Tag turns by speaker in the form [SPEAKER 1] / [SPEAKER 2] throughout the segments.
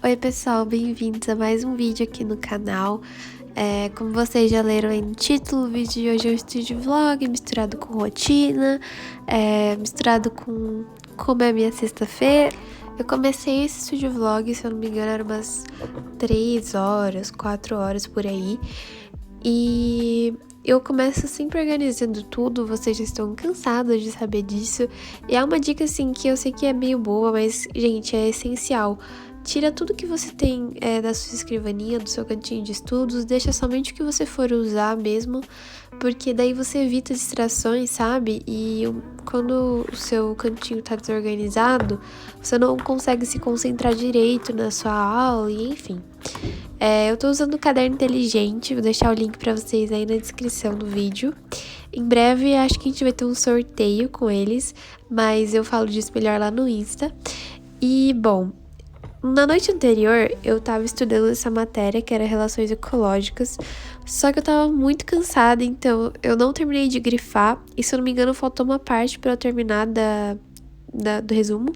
[SPEAKER 1] Oi pessoal, bem-vindos a mais um vídeo aqui no canal. Como vocês já leram aí no título, o vídeo de hoje é um estúdio vlog misturado com rotina, misturado com como é a minha sexta-feira. Eu comecei esse estúdio vlog, se eu não me engano, era umas 3 horas, 4 horas por aí. E eu começo sempre organizando tudo, vocês já estão cansados de saber disso. E é uma dica assim que eu sei que é meio boa, mas gente, é essencial. Tira tudo que você tem da sua escrivaninha, do seu cantinho de estudos, deixa somente o que você for usar mesmo, porque daí você evita distrações, sabe? E quando o seu cantinho tá desorganizado, você não consegue se concentrar direito na sua aula e enfim. Eu tô usando o caderno inteligente, vou deixar o link pra vocês aí na descrição do vídeo. Em breve acho que a gente vai ter um sorteio com eles, mas eu falo disso melhor lá no Insta. E bom, na noite anterior, eu tava estudando essa matéria, que era Relações Ecológicas, só que eu tava muito cansada, então eu não terminei de grifar, e se eu não me engano, faltou uma parte pra eu terminar do resumo,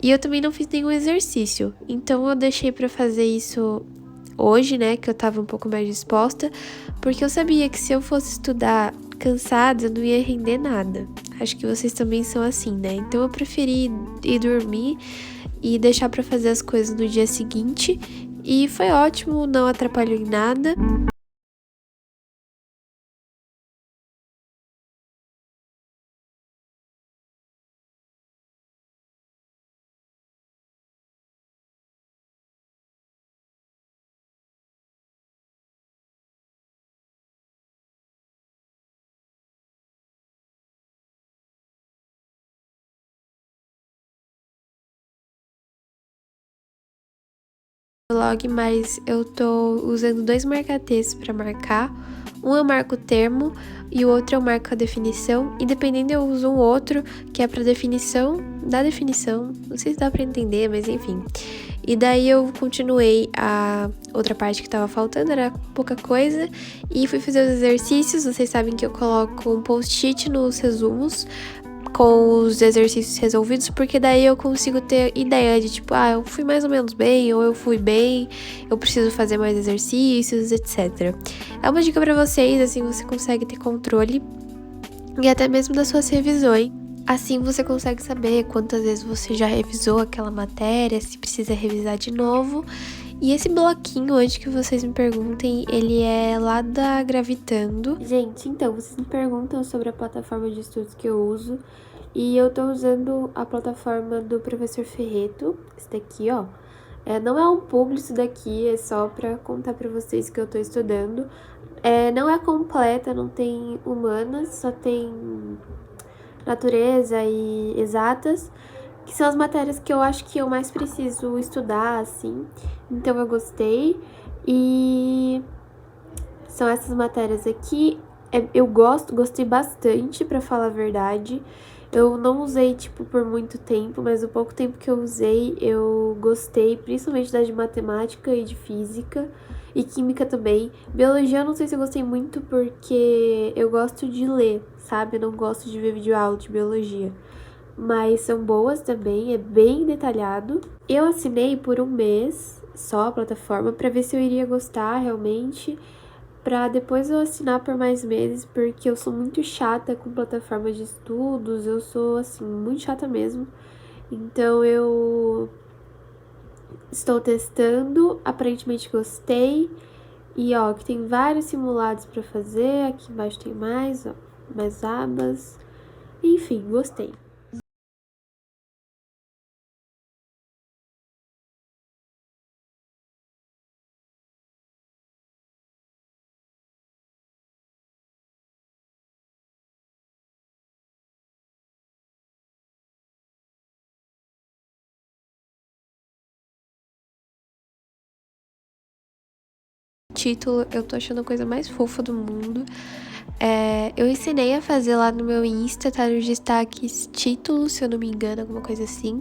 [SPEAKER 1] e eu também não fiz nenhum exercício, então eu deixei pra fazer isso hoje, né, que eu tava um pouco mais disposta, porque eu sabia que se eu fosse estudar cansada, eu não ia render nada. Acho que vocês também são assim, né? Então eu preferi ir dormir e deixar pra fazer as coisas no dia seguinte. E foi ótimo, não atrapalhou em nada. Log, mas eu tô usando 2 marca-textos pra marcar. Um eu marco o termo e o outro eu marco a definição. E dependendo eu uso um outro que é pra definição da definição. Não sei se dá pra entender, mas enfim. E daí eu continuei a outra parte que tava faltando, era pouca coisa. E fui fazer os exercícios. Vocês sabem que eu coloco um post-it nos resumos com os exercícios resolvidos, porque daí eu consigo ter ideia de tipo, eu fui mais ou menos bem, ou eu fui bem, eu preciso fazer mais exercícios, etc. É uma dica pra vocês, assim você consegue ter controle e até mesmo das suas revisões. Assim você consegue saber quantas vezes você já revisou aquela matéria, se precisa revisar de novo. E esse bloquinho, antes que vocês me perguntem, ele é lá da Gravitando. Gente, então, vocês me perguntam sobre a plataforma de estudos que eu uso. E eu tô usando a plataforma do professor Ferreto, esse daqui, ó. Não é um publi isso daqui, é só pra contar pra vocês que eu tô estudando. Não é completa, não tem humanas, só tem natureza e exatas, que são as matérias que eu acho que eu mais preciso estudar, assim. Então eu gostei. E são essas matérias aqui. Eu gostei bastante, pra falar a verdade. Eu não usei, tipo, por muito tempo, mas o pouco tempo que eu usei, eu gostei, principalmente das de matemática e de física, e química também. Biologia eu não sei se eu gostei muito, porque eu gosto de ler, sabe? Eu não gosto de ver videoaula de biologia. Mas são boas também, é bem detalhado. Eu assinei por um mês só a plataforma, pra ver se eu iria gostar realmente, pra depois eu assinar por mais meses, porque eu sou muito chata com plataformas de estudos, eu sou, assim, muito chata mesmo. Então eu estou testando, aparentemente gostei. E ó, que tem vários simulados pra fazer, aqui embaixo tem mais, ó, mais abas. Enfim, gostei. Título, eu tô achando a coisa mais fofa do mundo. Eu ensinei a fazer lá no meu Insta, tá nos destaques título, se eu não me engano, alguma coisa assim.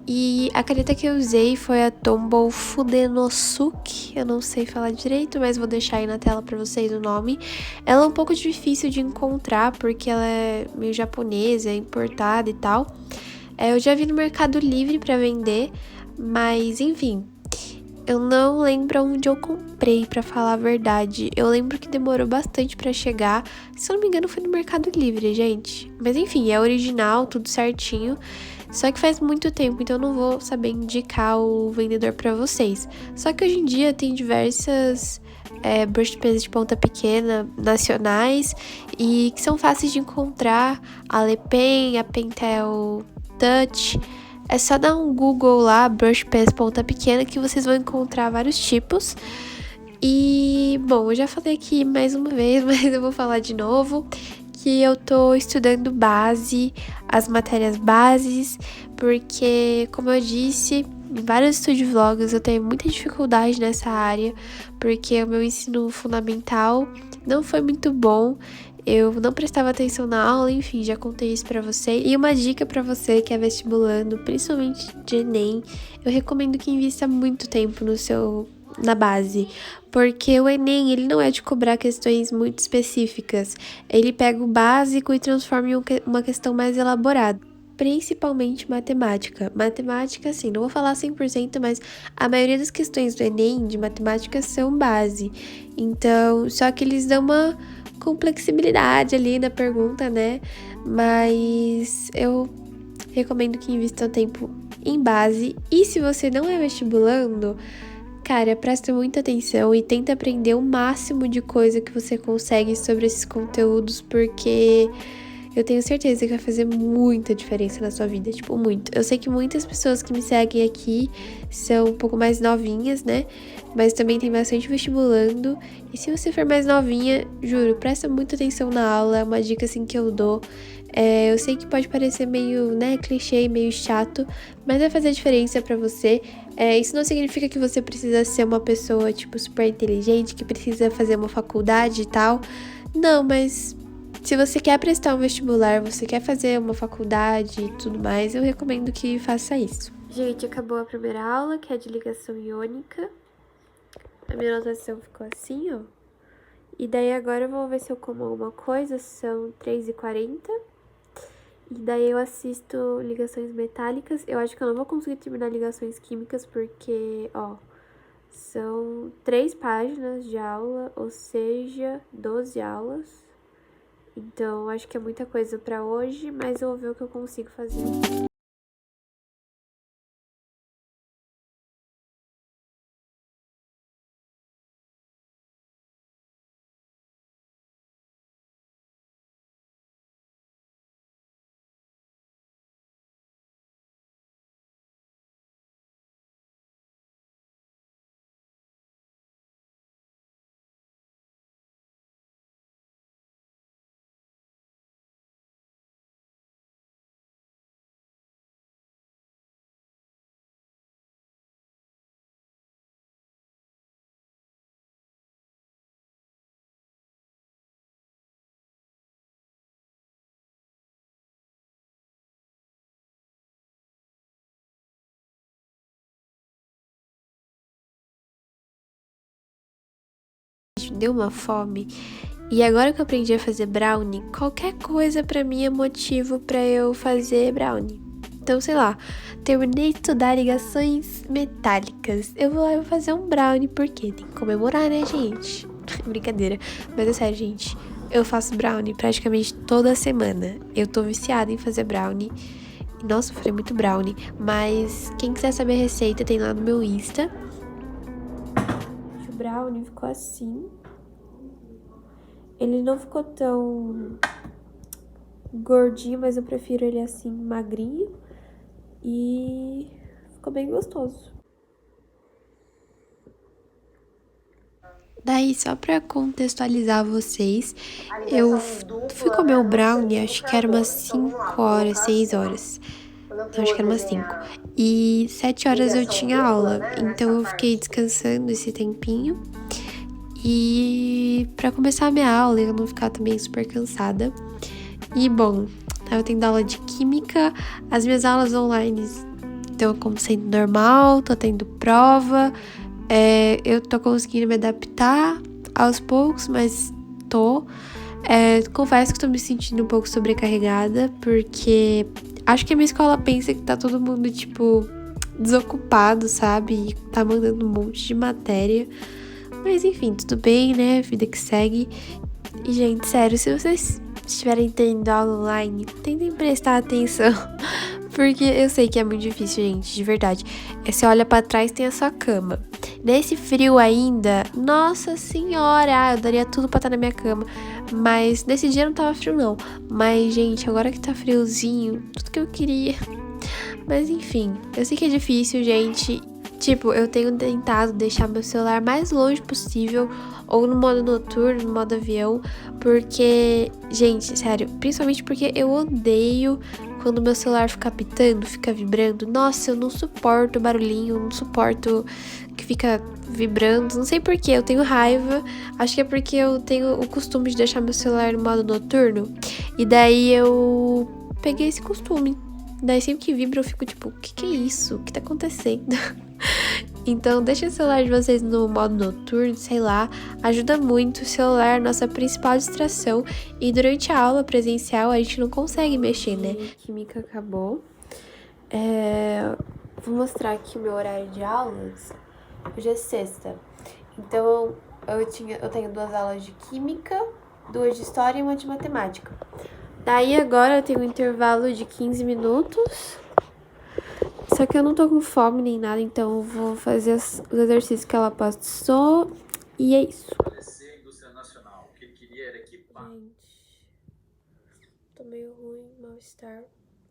[SPEAKER 1] E a caneta que eu usei foi a Tombow Fudenosuke, eu não sei falar direito, mas vou deixar aí na tela pra vocês o nome. Ela é um pouco difícil de encontrar, porque ela é meio japonesa, é importada e tal. Eu já vi no Mercado Livre pra vender, mas enfim. Eu não lembro onde eu comprei, pra falar a verdade. Eu lembro que demorou bastante pra chegar. Se eu não me engano, foi no Mercado Livre, gente. Mas enfim, é original, tudo certinho. Só que faz muito tempo, então eu não vou saber indicar o vendedor pra vocês. Só que hoje em dia tem diversas brush pens de ponta pequena nacionais e que são fáceis de encontrar. A Le Pen, a Pentel Touch. É só dar um Google lá, brush pens ponta pequena, que vocês vão encontrar vários tipos. E, bom, eu já falei aqui mais uma vez, mas eu vou falar de novo, que eu tô estudando as matérias bases, porque, como eu disse, em vários studio vlogs eu tenho muita dificuldade nessa área, porque o meu ensino fundamental não foi muito bom. Eu não prestava atenção na aula, enfim, já contei isso pra você. E uma dica pra você que é vestibulando, principalmente de Enem, eu recomendo que invista muito tempo na base, porque o Enem, ele não é de cobrar questões muito específicas. Ele pega o básico e transforma em uma questão mais elaborada. Principalmente matemática. Matemática, sim, não vou falar 100%, mas a maioria das questões do Enem de matemática são base. Então, só que eles dão uma complexibilidade ali na pergunta, né? Mas eu recomendo que invista tempo em base. E se você não é vestibulando, cara, presta muita atenção e tenta aprender o máximo de coisa que você consegue sobre esses conteúdos, porque eu tenho certeza que vai fazer muita diferença na sua vida, tipo, muito. Eu sei que muitas pessoas que me seguem aqui são um pouco mais novinhas, né? Mas também tem bastante vestibulando. E se você for mais novinha, juro, presta muita atenção na aula, é uma dica assim que eu dou. Eu sei que pode parecer meio, né, clichê, meio chato, mas vai fazer diferença pra você. Isso não significa que você precisa ser uma pessoa, tipo, super inteligente, que precisa fazer uma faculdade e tal. Não, mas se você quer prestar um vestibular, você quer fazer uma faculdade e tudo mais, eu recomendo que faça isso. Gente, acabou a primeira aula, que é de ligação iônica. A minha anotação ficou assim, ó. E daí agora eu vou ver se eu como alguma coisa, são 3h40. E daí eu assisto ligações metálicas. Eu acho que eu não vou conseguir terminar ligações químicas porque, ó, são 3 páginas de aula, ou seja, 12 aulas. Então, acho que é muita coisa pra hoje, mas eu vou ver o que eu consigo fazer. Deu uma fome. E agora que eu aprendi a fazer brownie, qualquer coisa pra mim é motivo pra eu fazer brownie. Então, sei lá, terminei de estudar ligações metálicas. Eu vou lá e vou fazer um brownie, porque tem que comemorar, né, gente? Brincadeira. Mas é sério, gente. Eu faço brownie praticamente toda semana. Eu tô viciada em fazer brownie. Nossa, eu falei muito brownie. Mas quem quiser saber a receita, tem lá no meu Insta. O brownie ficou assim. Ele não ficou tão gordinho, mas eu prefiro ele assim, magrinho. E ficou bem gostoso. Daí, só pra contextualizar vocês, eu fui comer o brownie, acho que era umas 5 horas, 6 horas. Não, acho que era umas 5. E 7 horas eu tinha aula, então eu fiquei descansando esse tempinho. E pra começar a minha aula, eu não ficar também super cansada. E bom, eu tendo aula de química, as minhas aulas online estão acontecendo normal, tô tendo prova. Eu tô conseguindo me adaptar aos poucos, mas tô. Confesso que tô me sentindo um pouco sobrecarregada, porque acho que a minha escola pensa que tá todo mundo, tipo, desocupado, sabe? E tá mandando um monte de matéria. Mas enfim, tudo bem, né? Vida que segue. E, gente, sério, se vocês estiverem tendo aula online, tentem prestar atenção. Porque eu sei que é muito difícil, gente, de verdade. Você olha pra trás, tem a sua cama. Nesse frio ainda, nossa senhora, eu daria tudo pra estar na minha cama. Mas nesse dia não tava frio, não. Mas, gente, agora que tá friozinho, tudo que eu queria. Mas enfim, eu sei que é difícil, gente. Tipo, eu tenho tentado deixar meu celular mais longe possível, ou no modo noturno, no modo avião, porque, gente, sério, principalmente porque eu odeio quando meu celular fica pitando, fica vibrando. Nossa, eu não suporto o barulhinho, eu não suporto que fica vibrando. Não sei porquê, eu tenho raiva. Acho que é porque eu tenho o costume de deixar meu celular no modo noturno. E daí eu peguei esse costume. Daí sempre que vibra eu fico tipo, o que é isso? O que tá acontecendo? Então deixa o celular de vocês no modo noturno, sei lá, ajuda muito. O celular é a nossa principal distração e durante a aula presencial a gente não consegue mexer, né? Química acabou. Vou mostrar aqui o meu horário de aulas. Hoje é sexta, então eu tenho 2 aulas de química, 2 de história e 1 de matemática. Daí agora eu tenho um intervalo de 15 minutos. Só que eu não tô com fome nem nada, então eu vou fazer os exercícios que ela passou. E é isso. Gente, tô meio ruim, mal-estar.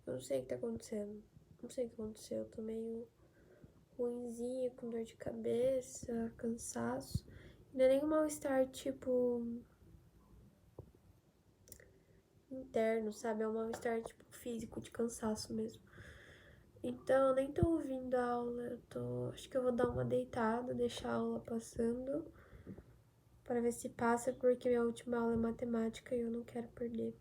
[SPEAKER 1] Eu não sei o que tá acontecendo. Não sei o que aconteceu. Eu tô meio ruinzinha, com dor de cabeça, cansaço. Não é nem um mal-estar, tipo, interno, sabe? É um mal-estar, tipo, físico, de cansaço mesmo. Então, eu nem tô ouvindo a aula, acho que eu vou dar uma deitada, deixar a aula passando, para ver se passa, porque minha última aula é matemática e eu não quero perder.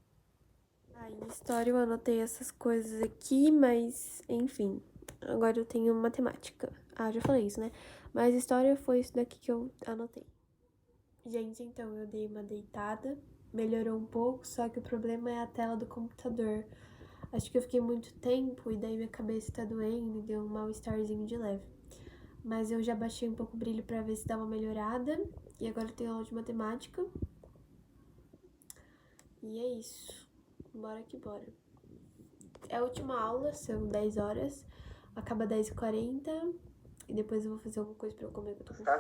[SPEAKER 1] Em história eu anotei essas coisas aqui, mas, enfim, agora eu tenho matemática. Já falei isso, né? Mas história foi isso daqui que eu anotei. Gente, então, eu dei uma deitada, melhorou um pouco, só que o problema é a tela do computador. Acho que eu fiquei muito tempo e daí minha cabeça tá doendo e deu um mal-estarzinho de leve. Mas eu já baixei um pouco o brilho pra ver se dá uma melhorada. E agora eu tenho aula de matemática. E é isso. Bora que bora. É a última aula, são 10 horas. Acaba 10h40. E depois eu vou fazer alguma coisa pra eu comer, que eu tô com fome.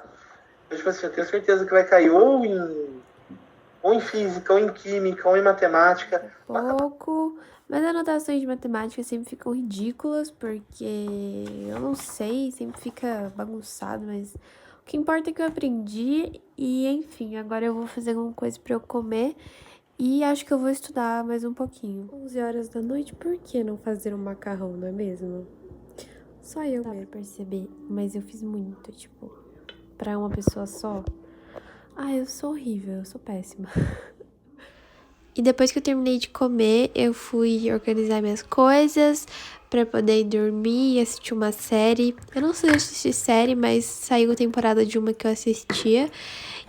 [SPEAKER 2] Eu, tipo assim, eu tenho certeza que vai cair ou em física, ou em química, ou em matemática.
[SPEAKER 1] Pouco. Mas as anotações de matemática sempre ficam ridículas, porque eu não sei, sempre fica bagunçado, mas o que importa é que eu aprendi e, enfim, agora eu vou fazer alguma coisa pra eu comer e acho que eu vou estudar mais um pouquinho. 11 horas da noite, por que não fazer um macarrão, não é mesmo? Só eu mesmo perceber, mas eu fiz muito, tipo, pra uma pessoa só. Eu sou horrível, eu sou péssima. E depois que eu terminei de comer, eu fui organizar minhas coisas pra poder ir dormir e assistir uma série. Eu não sei assistir série, mas saiu a temporada de uma que eu assistia.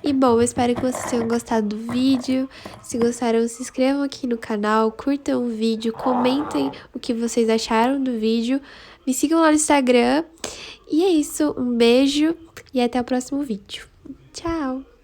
[SPEAKER 1] E bom, eu espero que vocês tenham gostado do vídeo. Se gostaram, se inscrevam aqui no canal, curtam o vídeo, comentem o que vocês acharam do vídeo. Me sigam lá no Instagram. E é isso, um beijo e até o próximo vídeo. Tchau!